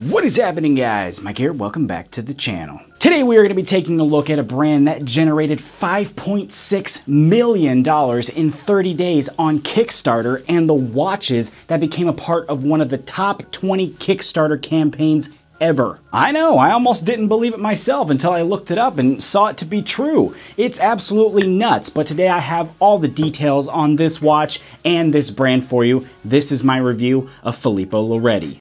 What is happening, guys? Mike here, welcome back to the channel. Today we are going to be taking a look at a brand that generated $5.6 million in 30 days on Kickstarter and the watches that became a part of one of the top 20 Kickstarter campaigns ever. I know, I almost didn't believe it myself until I looked it up and saw it to be true. It's absolutely nuts, but today I have all the details on this watch and this brand for you. This is my review of Filippo Loreti.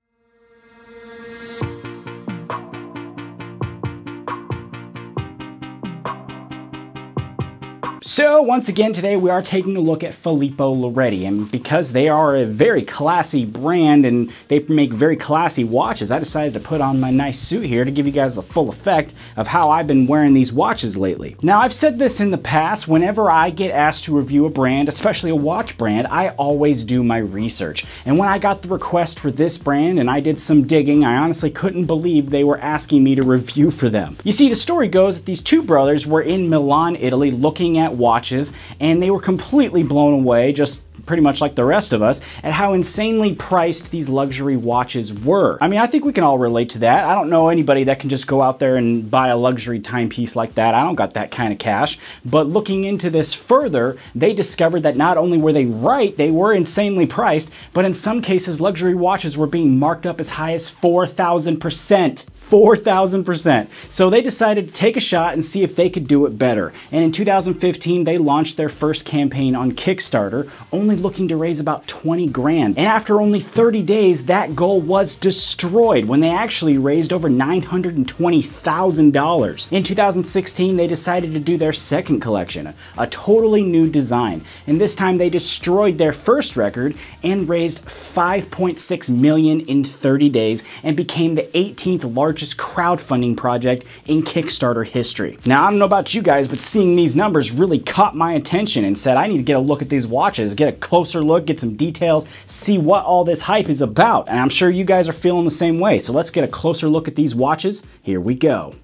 So once again today we are taking a look at Filippo Loreti, and because they are a very classy brand and they make very classy watches, I decided to put on my nice suit here to give you guys the full effect of how I've been wearing these watches lately. Now I've said this in the past, whenever I get asked to review a brand, especially a watch brand, I always do my research. And when I got the request for this brand and I did some digging, I honestly couldn't believe they were asking me to review for them. You see, the story goes that these two brothers were in Milan, Italy looking at watches, and they were completely blown away, just pretty much like the rest of us, at how insanely priced these luxury watches were. I mean, I think we can all relate to that. I don't know anybody that can just go out there and buy a luxury timepiece like that. I don't got that kind of cash. But looking into this further, they discovered that not only were they right, they were insanely priced, but in some cases luxury watches were being marked up as high as 4,000%. 4,000%. So they decided to take a shot and see if they could do it better. And in 2015, they launched their first campaign on Kickstarter, only looking to raise about 20 grand. And after only 30 days, that goal was destroyed when they actually raised over $920,000. In 2016, they decided to do their second collection, a totally new design. And this time they destroyed their first record and raised $5.6 million in 30 days and became the 18th largest crowdfunding project in Kickstarter history. Now, I don't know about you guys, but seeing these numbers really caught my attention and said I need to get a look at these watches, get a closer look, get some details, see what all this hype is about. And I'm sure you guys are feeling the same way. So let's get a closer look at these watches. Here we go.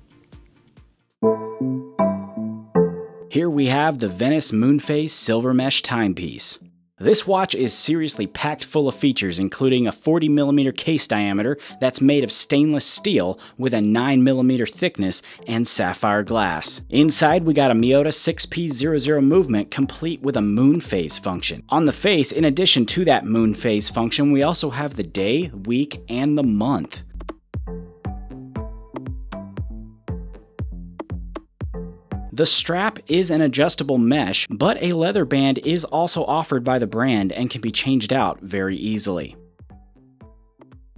Here we have the Venice Moonphase Silver Mesh Timepiece. This watch is seriously packed full of features, including a 40mm case diameter that's made of stainless steel with a 9mm thickness and sapphire glass. Inside, we got a Miyota 6P00 movement complete with a moon phase function. On the face, in addition to that moon phase function, we also have the day, week, and the month. The strap is an adjustable mesh, but a leather band is also offered by the brand and can be changed out very easily.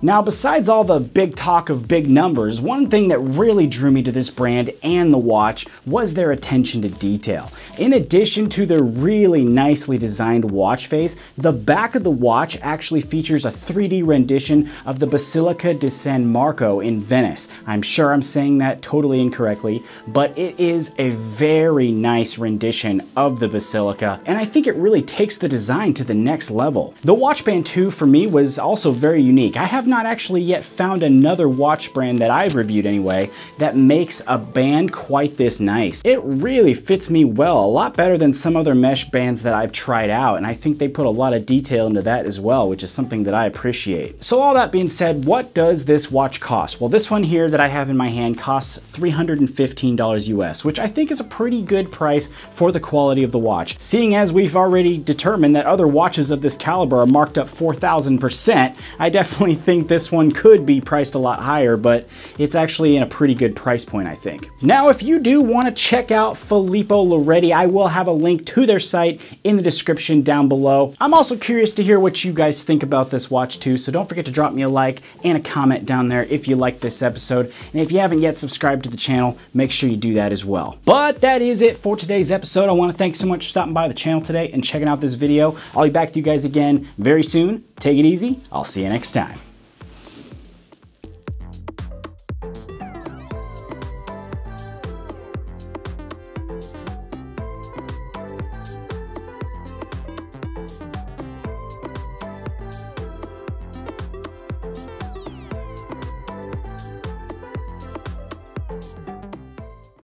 Now, besides all the big talk of big numbers, one thing that really drew me to this brand and the watch was their attention to detail. In addition to the really nicely designed watch face, the back of the watch actually features a 3D rendition of the Basilica di San Marco in Venice. I'm sure I'm saying that totally incorrectly, but it is a very nice rendition of the Basilica, and I think it really takes the design to the next level. The watch band too, for me, was also very unique. I have not actually yet found another watch brand that I've reviewed anyway that makes a band quite this nice. It really fits me well, a lot better than some other mesh bands that I've tried out, and I think they put a lot of detail into that as well, which is something that I appreciate. So all that being said, what does this watch cost? Well, this one here that I have in my hand costs $315 US, which I think is a pretty good price for the quality of the watch. Seeing as we've already determined that other watches of this caliber are marked up 4,000%, I definitely think this one could be priced a lot higher, but it's actually in a pretty good price point, I think. Now, if you do want to check out Filippo Loreti, I will have a link to their site in the description down below. I'm also curious to hear what you guys think about this watch too, so don't forget to drop me a like and a comment down there if you like this episode. And if you haven't yet subscribed to the channel, make sure you do that as well. But that is it for today's episode. I want to thank you so much for stopping by the channel today and checking out this video. I'll be back to you guys again very soon. Take it easy. I'll see you next time.